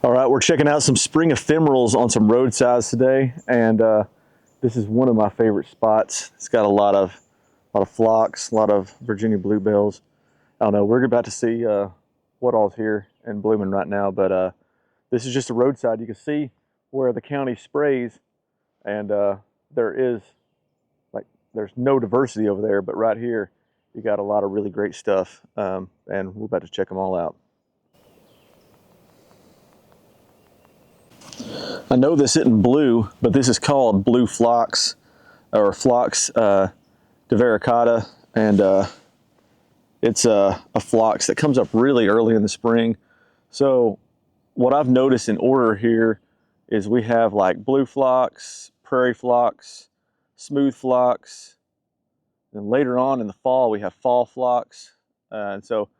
All right, we're checking out some spring ephemerals on some roadsides today, and this is one of my favorite spots. It's got a lot of phlox, a lot of Virginia bluebells. I don't know, we're about to see what all's here and blooming right now, but this is just a roadside. You can see where the county sprays, and there's no diversity over there, but right here you got a lot of really great stuff, and we're about to check them all out. I know this isn't blue, but this is called blue phlox, or phlox divaricata, and it's a phlox that comes up really early in the spring. So what I've noticed in order here is we have like blue phlox, prairie phlox, smooth phlox, then later on in the fall we have fall phlox, and so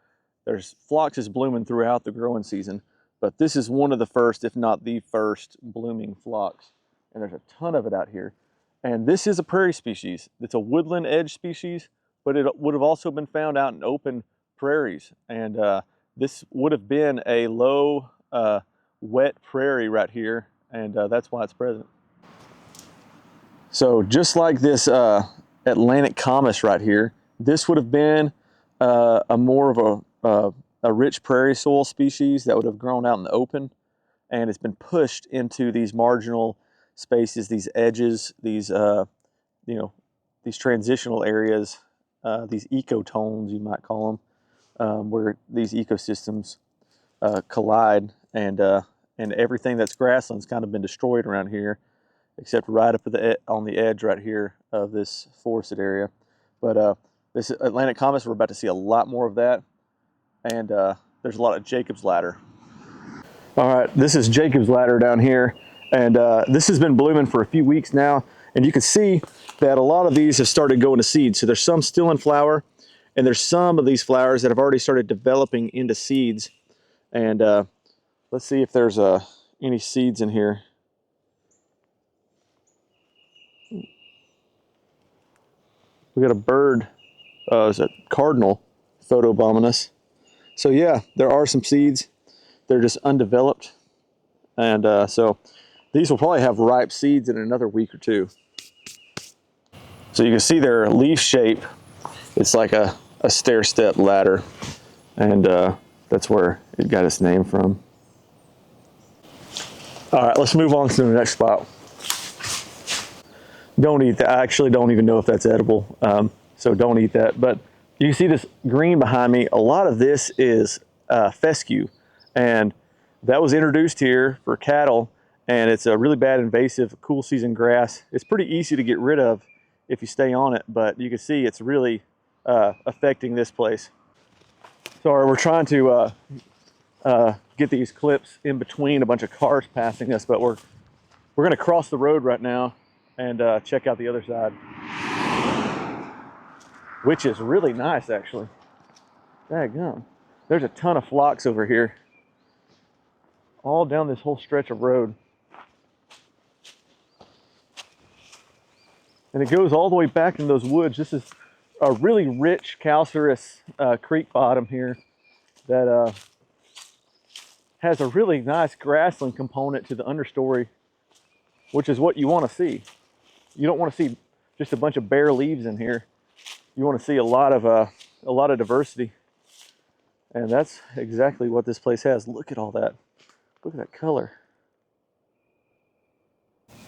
there's phlox is blooming throughout the growing season. But this is one of the first, if not the first, blooming phlox. And there's a ton of it out here. And this is a prairie species. It's a woodland edge species, but it would have also been found out in open prairies. And this would have been a low, wet prairie right here, and that's why it's present. So just like this Atlantic camas right here, this would have been a more of a rich prairie soil species that would have grown out in the open, and it's been pushed into these marginal spaces, these edges, these these transitional areas, these ecotones you might call them, where these ecosystems collide, and everything that's grassland's kind of been destroyed around here, except right up at on the edge right here of this forested area. But this Atlantic camas, we're about to see a lot more of that. And there's a lot of Jacob's ladder. All right, this is Jacob's ladder down here, and this has been blooming for a few weeks now, and you can see that a lot of these have started going to seed. So there's some still in flower, and there's some of these flowers that have already started developing into seeds. And let's see if there's any seeds in here. We got a bird, it's a cardinal photobominus. So yeah, there are some seeds. They're just undeveloped. And so these will probably have ripe seeds in another week or two. So you can see their leaf shape. It's like a stair-step ladder. And that's where it got its name from. All right, let's move on to the next spot. Don't eat that. I actually don't even know if that's edible. So don't eat that. But you can see this green behind me. A lot of this is fescue, and that was introduced here for cattle, and it's a really bad invasive cool season grass. It's pretty easy to get rid of if you stay on it, but you can see it's really affecting this place. Sorry, we're trying to get these clips in between a bunch of cars passing us, but we're going to cross the road right now and check out the other side, which is really nice, actually. Daggum. There's a ton of phlox over here, all down this whole stretch of road. And it goes all the way back in those woods. This is a really rich calcareous creek bottom here that has a really nice grassland component to the understory, which is what you want to see. You don't want to see just a bunch of bare leaves in here. You want to see a lot of diversity, and that's exactly what this place has. Look at all that. Look at that color.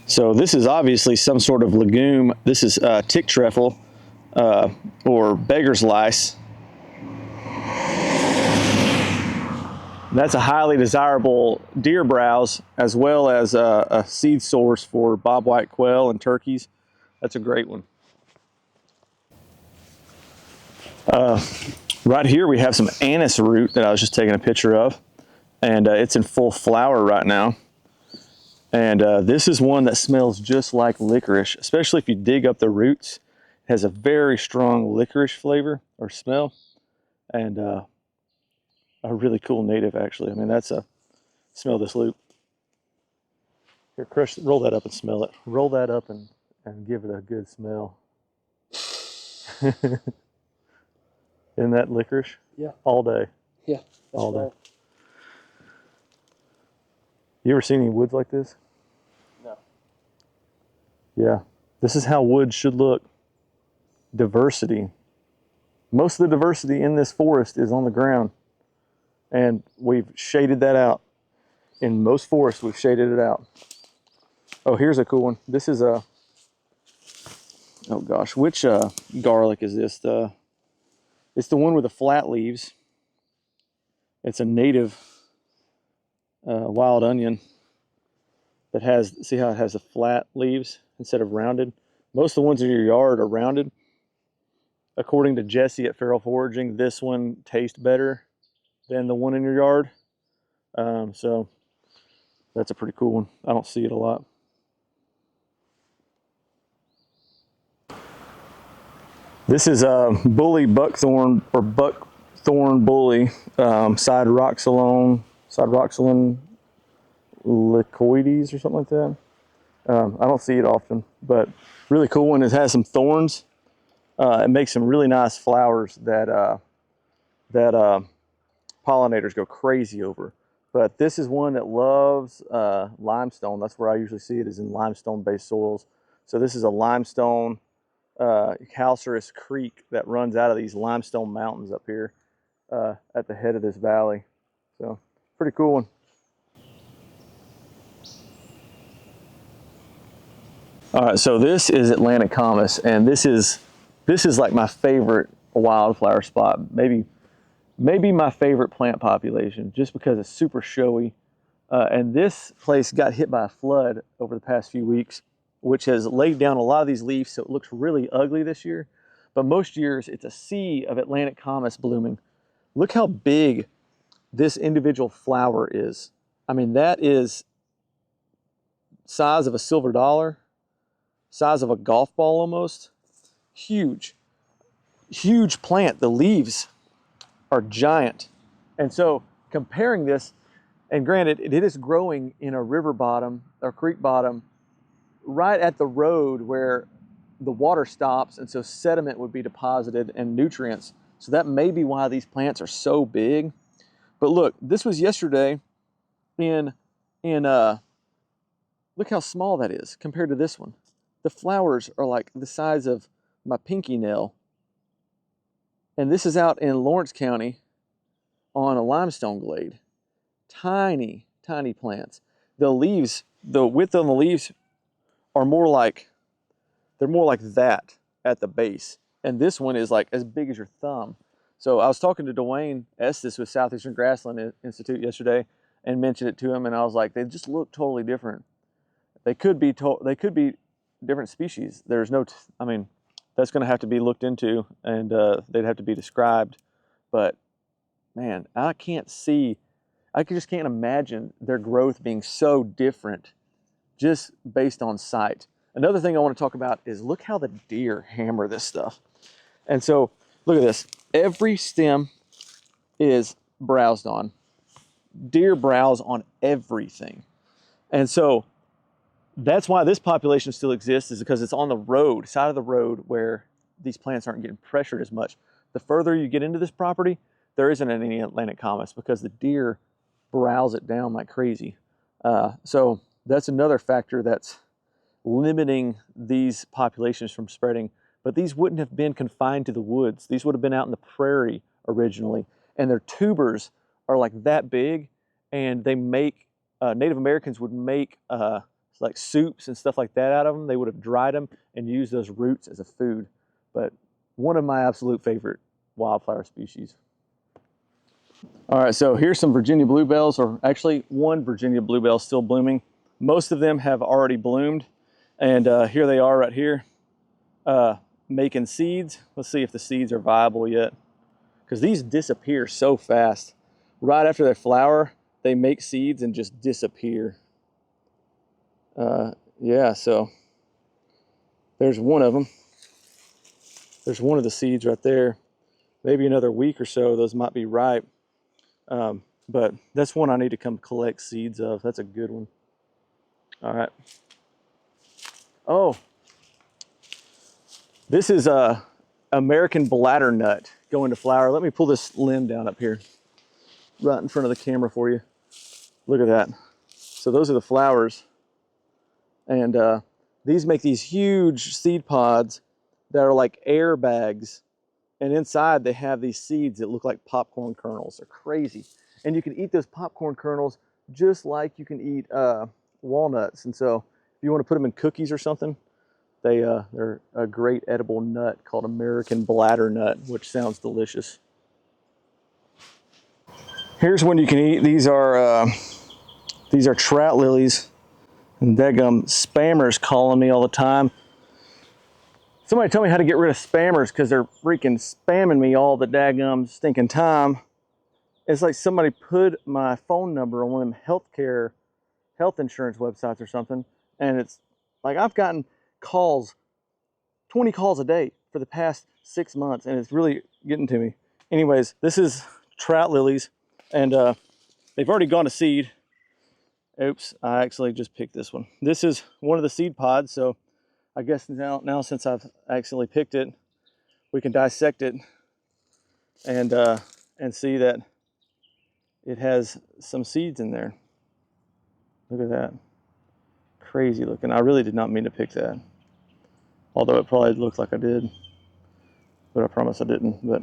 So this is obviously some sort of legume. This is tick trefoil or beggar's lice. That's a highly desirable deer browse, as well as a seed source for bobwhite quail and turkeys. That's a great one. Right here we have some anise root that I was just taking a picture of, and it's in full flower right now. And this is one that smells just like licorice, especially if you dig up the roots. It has a very strong licorice flavor or smell, and a really cool native, actually. I mean, that's smell this loop. Here, crush, roll that up and smell it. Roll that up and give it a good smell. Isn't that licorice? Yeah. All day. Yeah. All day. You ever seen any woods like this? No. Yeah, this is how woods should look. Diversity. Most of the diversity in this forest is on the ground, and we've shaded that out. In most forests, we've shaded it out. Oh, here's a cool one. This is a, oh gosh, which garlic is this? It's the one with the flat leaves. It's a native wild onion that has, see how it has the flat leaves instead of rounded? Most of the ones in your yard are rounded. According to Jesse at Feral Foraging, this one tastes better than the one in your yard. So that's a pretty cool one. I don't see it a lot. This is a bully buckthorn or buckthorn bully, side roxylon lycoides or something like that. I don't see it often, but really cool one. It has some thorns. It makes some really nice flowers that pollinators go crazy over. But this is one that loves limestone. That's where I usually see it, is in limestone-based soils. So this is a limestone calcareous creek that runs out of these limestone mountains up here at the head of this valley. So pretty cool one. All right, so this is Atlantic camas, and this is like my favorite wildflower spot. Maybe my favorite plant population, just because it's super showy. And this place got hit by a flood over the past few weeks, which has laid down a lot of these leaves, so it looks really ugly this year. But most years, it's a sea of Atlantic camas blooming. Look how big this individual flower is. I mean, that is size of a silver dollar, size of a golf ball almost. Huge, huge plant. The leaves are giant. And so comparing this, and granted, it is growing in a river bottom or creek bottom right at the road where the water stops, and so sediment would be deposited and nutrients. So that may be why these plants are so big. But look, this was yesterday look how small that is compared to this one. The flowers are like the size of my pinky nail. And this is out in Lawrence County on a limestone glade. Tiny, tiny plants. The leaves, the width on the leaves are more like, they're more like that at the base. And this one is like as big as your thumb. So I was talking to Dwayne Estes with Southeastern Grassland Institute yesterday and mentioned it to him, and I was like, they just look totally different. They could be different species. There's no, I mean, that's going to have to be looked into, and they'd have to be described. But man, I just can't imagine their growth being so different just based on sight. Another thing I want to talk about is look how the deer hammer this stuff. And so look at this. Every stem is browsed on. Deer browse on everything. And so that's why this population still exists, is because it's on the road, side of the road, where these plants aren't getting pressured as much. The further you get into this property, there isn't any Atlantic camas because the deer browse it down like crazy. So that's another factor that's limiting these populations from spreading. But these wouldn't have been confined to the woods. These would have been out in the prairie originally. And their tubers are like that big, and they make, Native Americans would make like soups and stuff like that out of them. They would have dried them and used those roots as a food. But one of my absolute favorite wildflower species. All right, so here's some Virginia bluebells, or actually one Virginia bluebell still blooming. Most of them have already bloomed, and here they are right here, making seeds. Let's see if the seeds are viable yet, because these disappear so fast. Right after they flower, they make seeds and just disappear. Yeah, so there's one of them. There's one of the seeds right there. Maybe another week or so, those might be ripe. But that's one I need to come collect seeds of. That's a good one. All right. Oh, this is American bladdernut going to flower. Let me pull this limb down up here, right in front of the camera for you. Look at that. So those are the flowers. And these make these huge seed pods that are like air bags. And inside they have these seeds that look like popcorn kernels. They're crazy. And you can eat those popcorn kernels just like you can eat walnuts. And so if you want to put them in cookies or something, they're a great edible nut called American bladdernut, which sounds delicious. Here's one you can eat. These are trout lilies. And daggum spammers calling me all the time. Somebody tell me how to get rid of spammers because they're freaking spamming me all the daggum stinking time. It's like somebody put my phone number on one of them health insurance websites or something. And it's like I've gotten calls, 20 calls a day for the past 6 months, and it's really getting to me. Anyways, this is trout lilies, and they've already gone to seed. Oops, I actually just picked this one. This is one of the seed pods, so I guess now since I've actually picked it, we can dissect it and see that it has some seeds in there. Look at that. Crazy looking. I really did not mean to pick that. Although it probably looked like I did. But I promise I didn't. But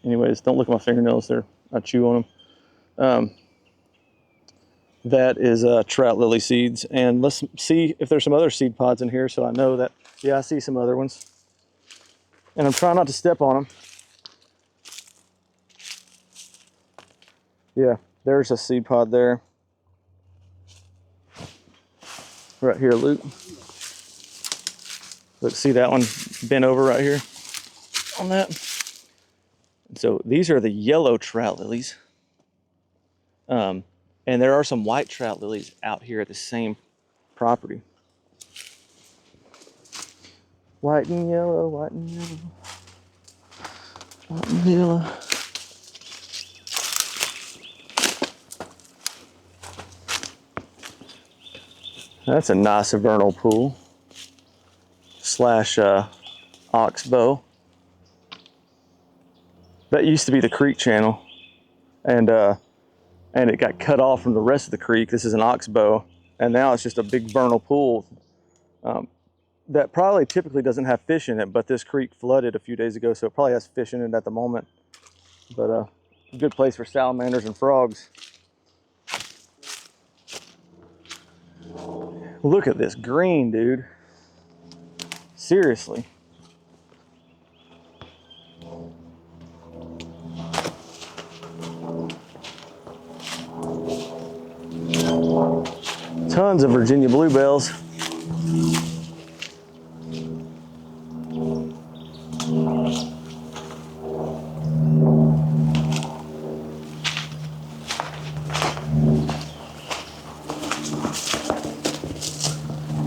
anyways, don't look at my fingernails there. I chew on them. That is trout lily seeds. And let's see if there's some other seed pods in here so I know that, yeah, I see some other ones. And I'm trying not to step on them. Yeah, there's a seed pod there. Right here, Luke. Look, see that one bent over right here on that? So these are the yellow trout lilies. And there are some white trout lilies out here at the same property. White and yellow, white and yellow, white and yellow. That's a nice vernal pool slash oxbow. That used to be the creek channel, and it got cut off from the rest of the creek. This is an oxbow, and now it's just a big vernal pool that probably typically doesn't have fish in it, but this creek flooded a few days ago, so it probably has fish in it at the moment. But a good place for salamanders and frogs. Look at this green, dude. Seriously. Tons of Virginia bluebells.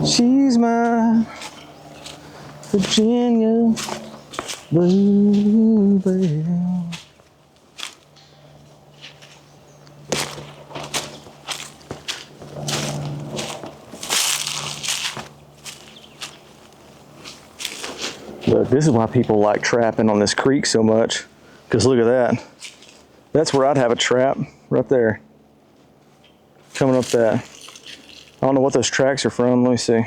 She's my Virginia bluebell. Look, this is why people like trapping on this creek so much. Because look at that. That's where I'd have a trap, right there. Coming up that. I don't know what those tracks are from. Let me see.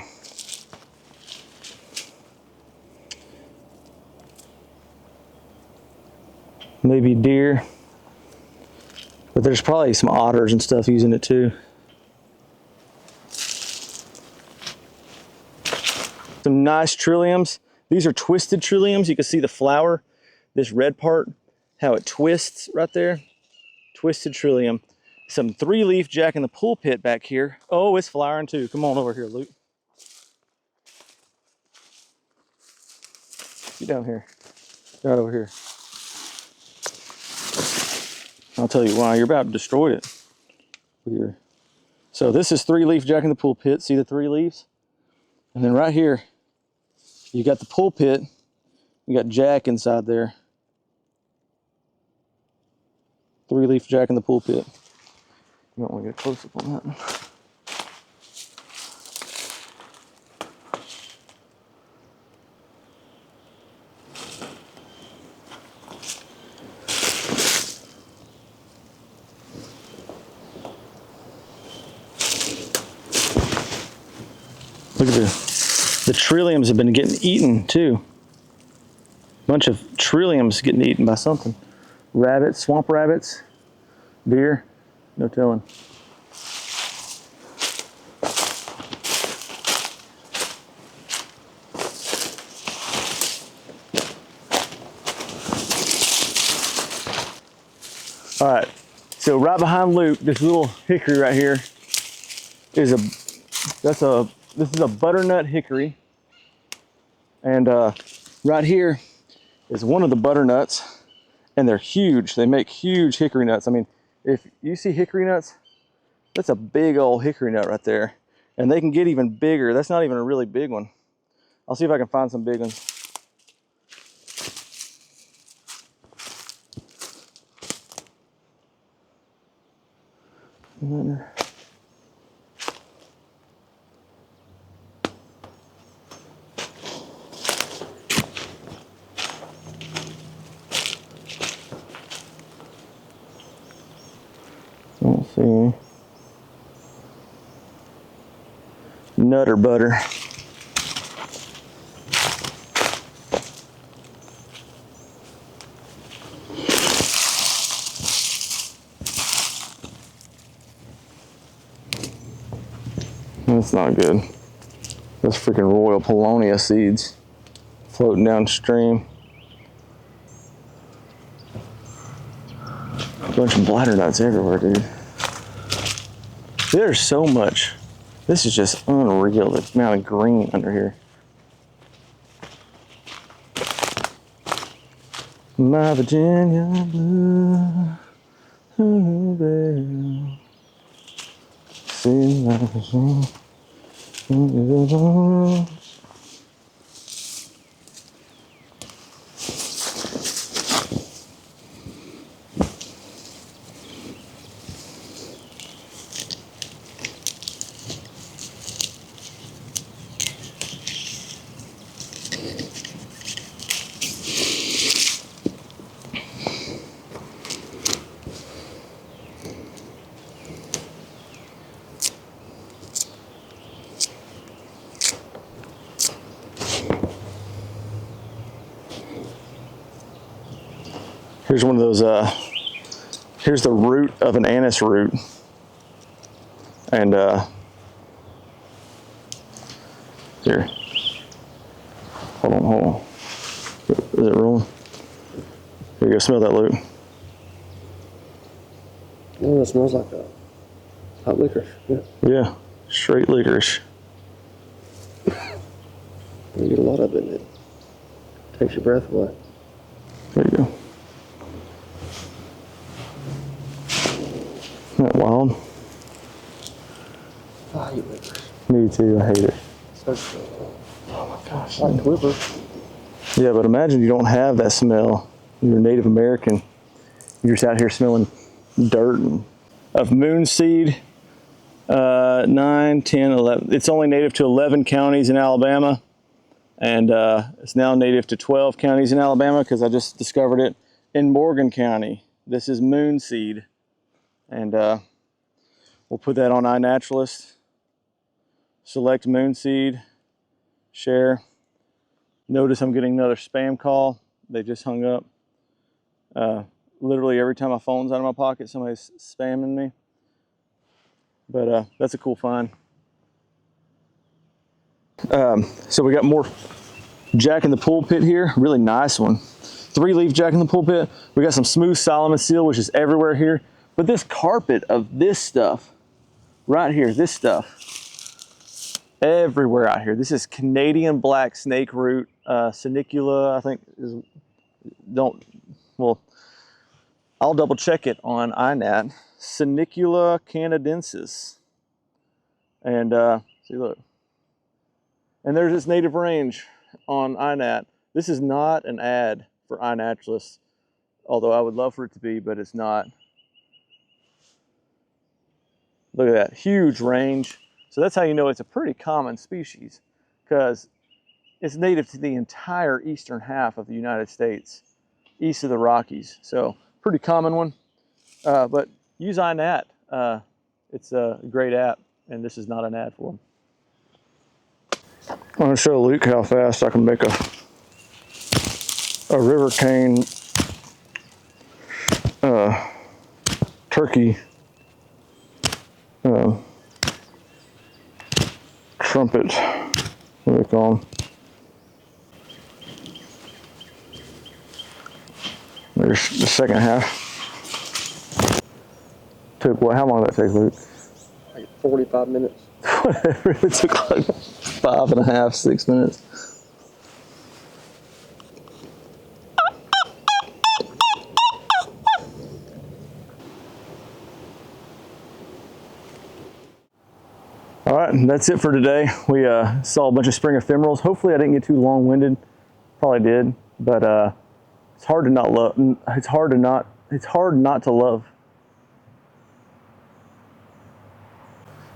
Maybe deer. But there's probably some otters and stuff using it too. Some nice trilliums. These are twisted trilliums. You can see the flower, this red part, how it twists right there. Twisted trillium. Some 3-leaf Jack-in-the-pulpit back here. Oh, it's flowering too. Come on over here, Luke. Get down here. Right over here. I'll tell you why. You're about to destroy it. Here. So this is 3-leaf Jack-in-the-pulpit. See the 3 leaves? And then right here, you got the pulpit. You got Jack inside there. 3-leaf Jack-in-the-pulpit. You might want to get a close up on that. Look at the trilliums have been getting eaten too. Bunch of trilliums getting eaten by something. Rabbits, swamp rabbits, deer, no telling. All right, so right behind Luke, this little hickory right here is this is a butternut hickory, and right here is one of the butternuts, and they're huge. They make huge hickory nuts. I mean, if you see hickory nuts, that's a big old hickory nut right there, and they can get even bigger. That's not even a really big one. I'll see if I can find some big ones. Don't see any. Nutter butter. That's not good. That's freaking royal Polonia seeds floating downstream. A bunch of bladdernuts everywhere, dude. There's so much. This is just unreal, the amount of green under here. My Virginia bluebell. See my Virginia. Here's one of those, here's the root of an anise root. And here, hold on. Is it rolling? Here you go, smell that, Luke. Oh, it smells like hot licorice. Yeah, straight licorice. You get a lot of it, and it takes your breath away. There you go. Isn't that wild? I hate licorice. Me too, I hate it. So strong. Oh my gosh. I like quiver. Yeah, but imagine you don't have that smell. You're Native American. You're just out here smelling dirt and of moonseed. 9, 10, 11. It's only native to 11 counties in Alabama. And it's now native to 12 counties in Alabama because I just discovered it in Morgan County. This is moonseed. And we'll put that on iNaturalist. Select moonseed, share. Notice I'm getting another spam call. They just hung up. Literally every time my phone's out of my pocket, somebody's spamming me. But that's a cool find. So we got more Jack-in-the-pulpit here. Really nice one. 3-leaf Jack-in-the-pulpit. We got some smooth Solomon seal, which is everywhere here. But this carpet of this stuff, right here, this stuff, everywhere out here. This is Canadian black snakeroot, Sinicula, I think is, I'll double check it on iNat. Sinicula canadensis. And see, look. And there's its native range on iNat. This is not an ad for iNaturalist, although I would love for it to be, but it's not. Look at that, huge range. So that's how you know it's a pretty common species, because it's native to the entire eastern half of the United States, east of the Rockies. So pretty common one, but use iNat. It's a great app, and this is not an ad for them. I'm gonna show Luke how fast I can make a river cane turkey trumpet. What do they call them? There's the second half. Took what? How long did that take, Luke? Like 45 minutes. Whatever. It took like 5.5, 6 minutes. All right, that's it for today. We saw a bunch of spring ephemerals. Hopefully I didn't get too long-winded. Probably did, but it's hard to not love. It's hard not to love.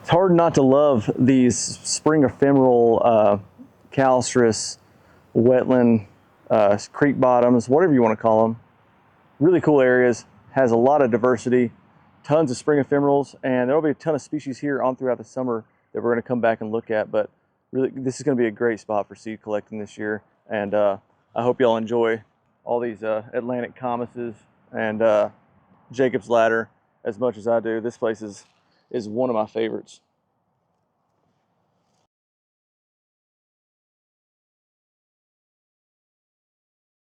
It's hard not to love these spring ephemeral, calcareous, wetland, creek bottoms, whatever you want to call them. Really cool areas. Has a lot of diversity. Tons of spring ephemerals, and there will be a ton of species here on throughout the summer that we're going to come back and look at. But really, this is going to be a great spot for seed collecting this year, and I hope y'all enjoy all these Atlantic camases and Jacob's ladder as much as I do. This place is one of my favorites.